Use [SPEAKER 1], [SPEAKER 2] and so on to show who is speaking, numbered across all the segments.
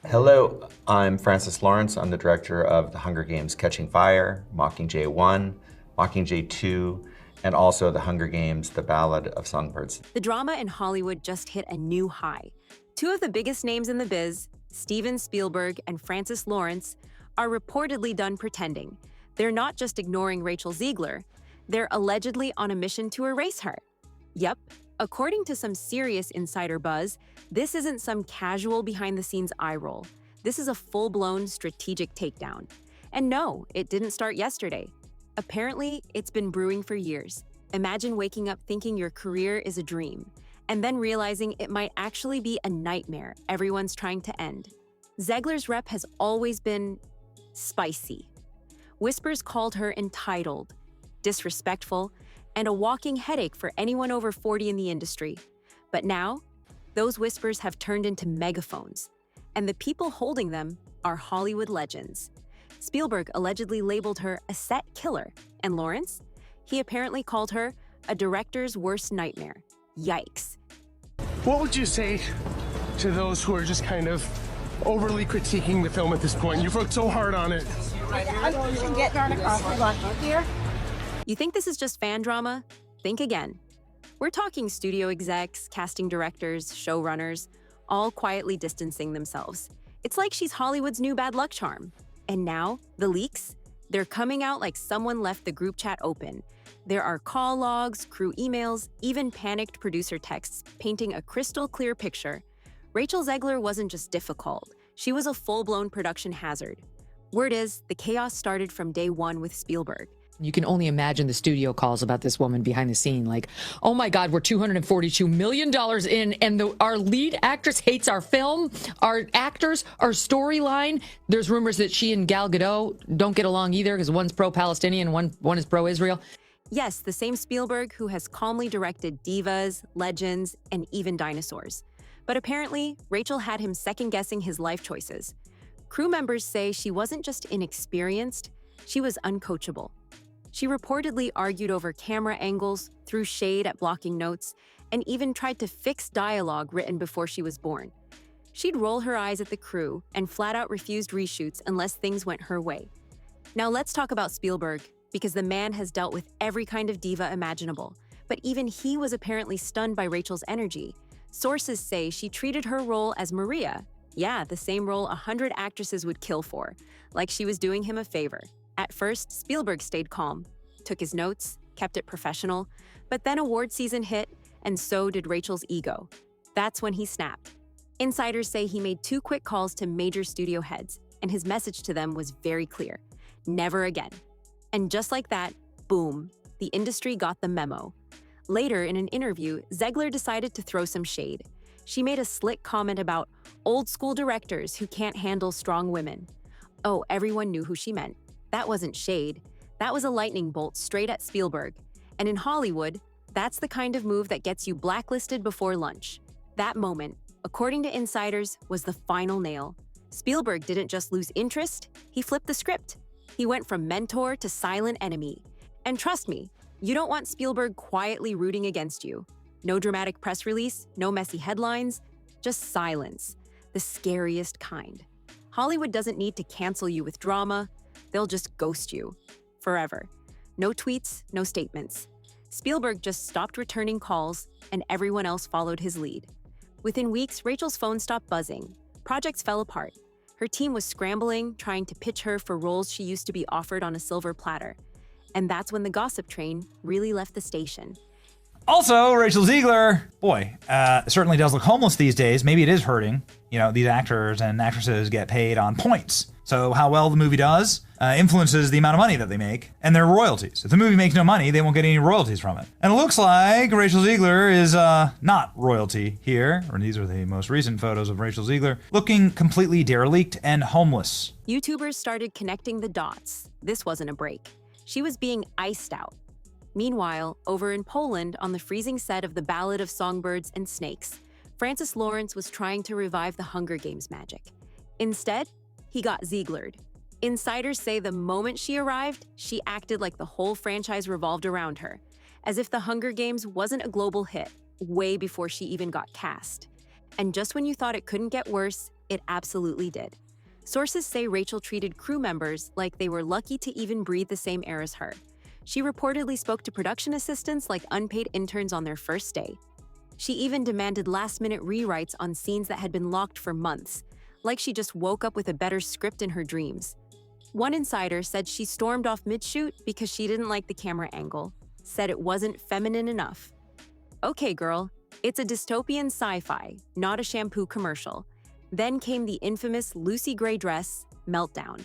[SPEAKER 1] Hello, I'm Francis Lawrence. I'm the director of The Hunger Games Catching Fire, Mockingjay 1, Mockingjay 2, and also The Hunger Games, The Ballad of Songbirds.
[SPEAKER 2] The drama in Hollywood just hit a new high. Two of the biggest names in the biz, Steven Spielberg and Francis Lawrence, are reportedly done pretending. They're not just ignoring Rachel Zegler, they're allegedly on a mission to erase her. Yep, according to some serious insider buzz, this isn't some casual behind-the-scenes eye roll. This is a full-blown strategic takedown. And no, it didn't start yesterday. Apparently, it's been brewing for years. Imagine waking up thinking your career is a dream, and then realizing it might actually be a nightmare everyone's trying to end. Zegler's rep has always been spicy. Whispers called her entitled, disrespectful, and a walking headache for anyone over 40 in the industry. But now, those whispers have turned into megaphones, and the people holding them are Hollywood legends. Spielberg allegedly labeled her a set killer, and Lawrence? He apparently called her a director's worst nightmare. Yikes.
[SPEAKER 3] What would you say to those who are just kind of overly critiquing the film at this point? You've worked so hard on it.
[SPEAKER 2] You think this is just fan drama? Think again. We're talking studio execs, casting directors, showrunners, all quietly distancing themselves. It's like she's Hollywood's new bad luck charm. And now, the leaks? They're coming out like someone left the group chat open. There are call logs, crew emails, even panicked producer texts painting a crystal clear picture. Rachel Zegler wasn't just difficult, she was a full-blown production hazard. Word is, the chaos started from day one with Spielberg.
[SPEAKER 4] You can only imagine the studio calls about this woman behind the scene, like, oh my God, we're $242 million in, and our lead actress hates our film, our actors, our storyline. There's rumors that she and Gal Gadot don't get along either because one's pro-Palestinian, one is pro-Israel.
[SPEAKER 2] Yes, the same Spielberg who has calmly directed divas, legends, and even dinosaurs. But apparently, Rachel had him second-guessing his life choices. Crew members say she wasn't just inexperienced, she was uncoachable. She reportedly argued over camera angles, threw shade at blocking notes, and even tried to fix dialogue written before she was born. She'd roll her eyes at the crew and flat out refused reshoots unless things went her way. Now let's talk about Spielberg, because the man has dealt with every kind of diva imaginable, but even he was apparently stunned by Rachel's energy. Sources say she treated her role as Maria. Yeah, the same role 100 actresses would kill for, like she was doing him a favor. At first, Spielberg stayed calm, took his notes, kept it professional, but then award season hit, and so did Rachel's ego. That's when he snapped. Insiders say he made 2 quick calls to major studio heads, and his message to them was very clear: never again. And just like that, boom, the industry got the memo. Later, in an interview, Zegler decided to throw some shade. She made a slick comment about old-school directors who can't handle strong women. Oh, everyone knew who she meant. That wasn't shade. That was a lightning bolt straight at Spielberg. And in Hollywood, that's the kind of move that gets you blacklisted before lunch. That moment, according to insiders, was the final nail. Spielberg didn't just lose interest, he flipped the script. He went from mentor to silent enemy. And trust me, you don't want Spielberg quietly rooting against you. No dramatic press release, no messy headlines, just silence. The scariest kind. Hollywood doesn't need to cancel you with drama. They'll just ghost you. Forever. No tweets, no statements. Spielberg just stopped returning calls, and everyone else followed his lead. Within weeks, Rachel's phone stopped buzzing. Projects fell apart. Her team was scrambling, trying to pitch her for roles she used to be offered on a silver platter. And that's when the gossip train really left the station.
[SPEAKER 5] Also, Rachel Zegler, boy, certainly does look homeless these days. Maybe it is hurting. You know, these actors and actresses get paid on points. So how well the movie does influences the amount of money that they make and their royalties. If the movie makes no money, they won't get any royalties from it. And it looks like Rachel Zegler is not royalty here. Or these are the most recent photos of Rachel Zegler looking completely derelict and homeless.
[SPEAKER 2] YouTubers started connecting the dots. This wasn't a break. She was being iced out. Meanwhile, over in Poland, on the freezing set of The Ballad of Songbirds and Snakes, Francis Lawrence was trying to revive the Hunger Games magic. Instead, he got Zeglered. Insiders say the moment she arrived, she acted like the whole franchise revolved around her, as if The Hunger Games wasn't a global hit, way before she even got cast. And just when you thought it couldn't get worse, it absolutely did. Sources say Rachel treated crew members like they were lucky to even breathe the same air as her. She reportedly spoke to production assistants like unpaid interns on their first day. She even demanded last-minute rewrites on scenes that had been locked for months, like she just woke up with a better script in her dreams. One insider said she stormed off mid-shoot because she didn't like the camera angle, said it wasn't feminine enough. Okay, girl, it's a dystopian sci-fi, not a shampoo commercial. Then came the infamous Lucy Gray dress meltdown.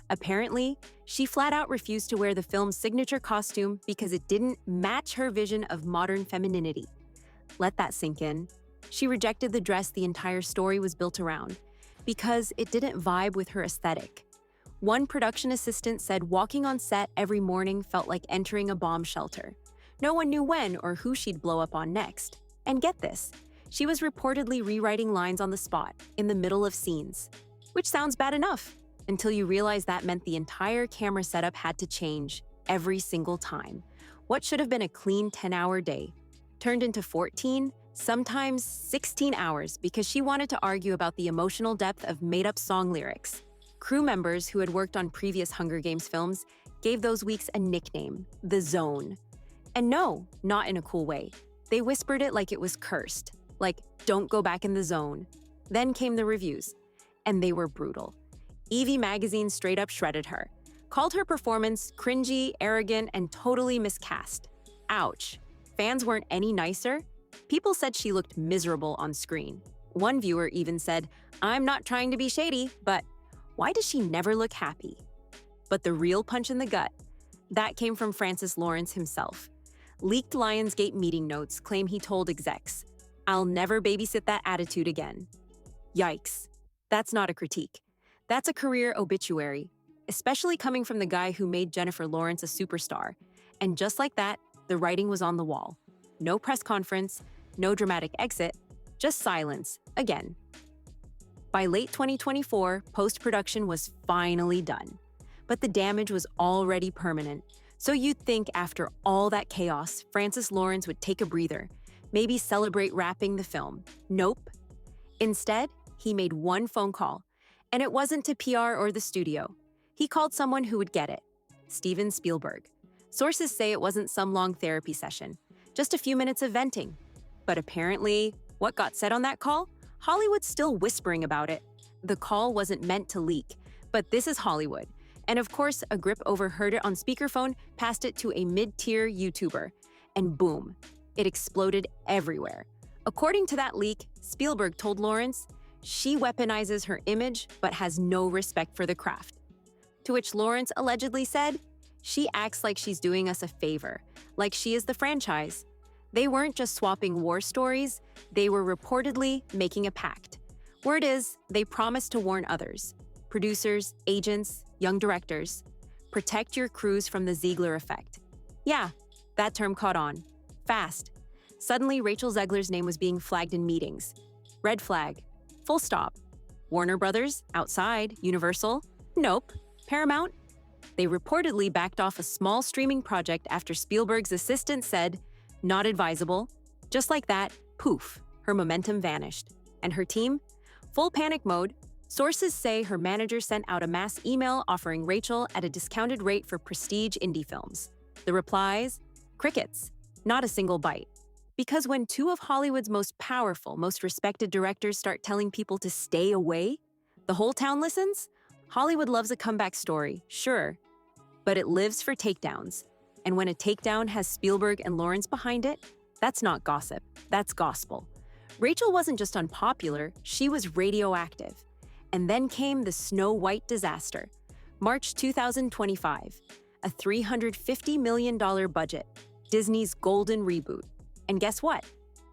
[SPEAKER 2] Apparently, she flat out refused to wear the film's signature costume because it didn't match her vision of modern femininity. Let that sink in. She rejected the dress the entire story was built around because it didn't vibe with her aesthetic. One production assistant said walking on set every morning felt like entering a bomb shelter. No one knew when or who she'd blow up on next. And get this, she was reportedly rewriting lines on the spot, in the middle of scenes. Which sounds bad enough, until you realize that meant the entire camera setup had to change, every single time. What should have been a clean 10-hour day turned into 14, sometimes 16 hours because she wanted to argue about the emotional depth of made-up song lyrics. Crew members who had worked on previous Hunger Games films gave those weeks a nickname, The Zone. And no, not in a cool way. They whispered it like it was cursed. Like, don't go back in the zone. Then came the reviews, and they were brutal. Evie magazine straight up shredded her, called her performance cringy, arrogant, and totally miscast. Ouch. Fans weren't any nicer. People said she looked miserable on screen. One viewer even said, "I'm not trying to be shady, but why does she never look happy?" But the real punch in the gut, that came from Francis Lawrence himself. Leaked Lionsgate meeting notes claim he told execs, "I'll never babysit that attitude again." Yikes. That's not a critique. That's a career obituary, especially coming from the guy who made Jennifer Lawrence a superstar. And just like that, the writing was on the wall. No press conference, no dramatic exit, just silence, again. By late 2024, post-production was finally done. But the damage was already permanent. So you'd think after all that chaos, Francis Lawrence would take a breather, maybe celebrate wrapping the film. Nope. Instead, he made one phone call, and it wasn't to PR or the studio. He called someone who would get it, Steven Spielberg. Sources say it wasn't some long therapy session, just a few minutes of venting. But apparently, what got said on that call? Hollywood's still whispering about it. The call wasn't meant to leak, but this is Hollywood. And of course, a grip overheard it on speakerphone, passed it to a mid-tier YouTuber, and boom, it exploded everywhere. According to that leak, Spielberg told Lawrence, she weaponizes her image but has no respect for the craft. To which Lawrence allegedly said, she acts like she's doing us a favor, like she is the franchise. They weren't just swapping war stories, they were reportedly making a pact. Word is, they promised to warn others, producers, agents, young directors, protect your crews from the Zegler effect. Yeah, that term caught on. Fast. Suddenly, Rachel Zegler's name was being flagged in meetings. Red flag. Full stop. Warner Brothers? Outside. Universal? Nope. Paramount? They reportedly backed off a small streaming project after Spielberg's assistant said, not advisable. Just like that, poof, her momentum vanished. And her team? Full panic mode. Sources say her manager sent out a mass email offering Rachel at a discounted rate for prestige indie films. The replies? Crickets. Not a single bite. Because when two of Hollywood's most powerful, most respected directors start telling people to stay away, the whole town listens? Hollywood loves a comeback story, sure, but it lives for takedowns. And when a takedown has Spielberg and Lawrence behind it, that's not gossip, that's gospel. Rachel wasn't just unpopular, she was radioactive. And then came the Snow White disaster. March 2025, a $350 million budget, Disney's golden reboot. And guess what?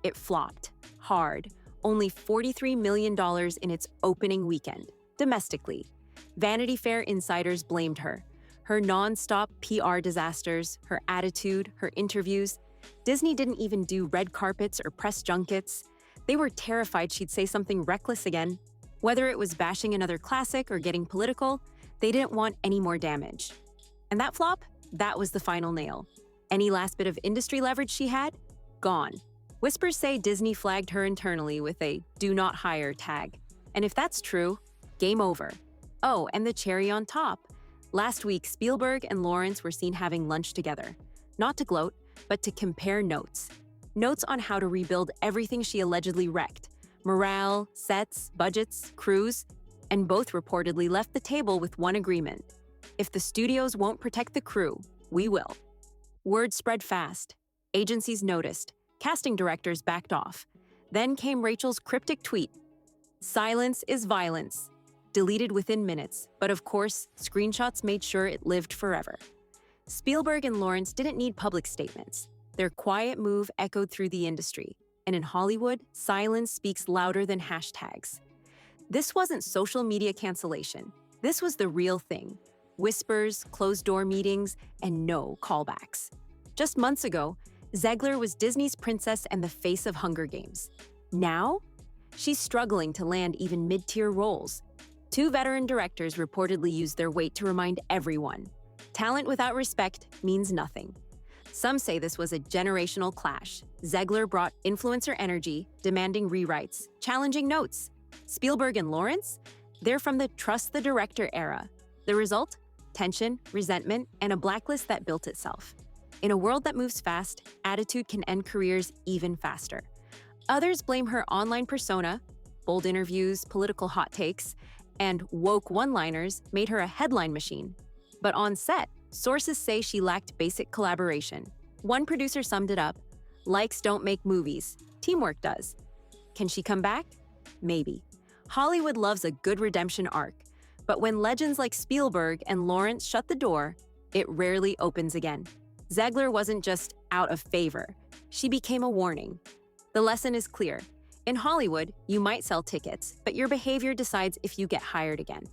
[SPEAKER 2] It flopped. Hard. Only $43 million in its opening weekend, domestically. Vanity Fair insiders blamed her. Her non-stop PR disasters, her attitude, her interviews. Disney didn't even do red carpets or press junkets. They were terrified she'd say something reckless again. Whether it was bashing another classic or getting political, they didn't want any more damage. And that flop? That was the final nail. Any last bit of industry leverage she had? Gone. Whispers say Disney flagged her internally with a "do not hire" tag. And if that's true, game over. Oh, and the cherry on top. Last week, Spielberg and Lawrence were seen having lunch together. Not to gloat, but to compare notes. Notes on how to rebuild everything she allegedly wrecked. Morale, sets, budgets, crews, and both reportedly left the table with one agreement. If the studios won't protect the crew, we will. Word spread fast. Agencies noticed. Casting directors backed off. Then came Rachel's cryptic tweet. Silence is violence. Deleted within minutes, but of course, screenshots made sure it lived forever. Spielberg and Lawrence didn't need public statements. Their quiet move echoed through the industry. And in Hollywood, silence speaks louder than hashtags. This wasn't social media cancellation. This was the real thing. Whispers, closed-door meetings, and no callbacks. Just months ago, Zegler was Disney's princess and the face of Hunger Games. Now, she's struggling to land even mid-tier roles. Two veteran directors reportedly used their weight to remind everyone. Talent without respect means nothing. Some say this was a generational clash. Zegler brought influencer energy, demanding rewrites, challenging notes. Spielberg and Lawrence? They're from the trust the director era. The result? Tension, resentment, and a blacklist that built itself. In a world that moves fast, attitude can end careers even faster. Others blame her online persona, bold interviews, political hot takes, and woke one-liners made her a headline machine. But on set, sources say she lacked basic collaboration. One producer summed it up, likes don't make movies, teamwork does. Can she come back? Maybe. Hollywood loves a good redemption arc, but when legends like Spielberg and Lawrence shut the door, it rarely opens again. Zegler wasn't just out of favor. She became a warning. The lesson is clear. In Hollywood, you might sell tickets, but your behavior decides if you get hired again.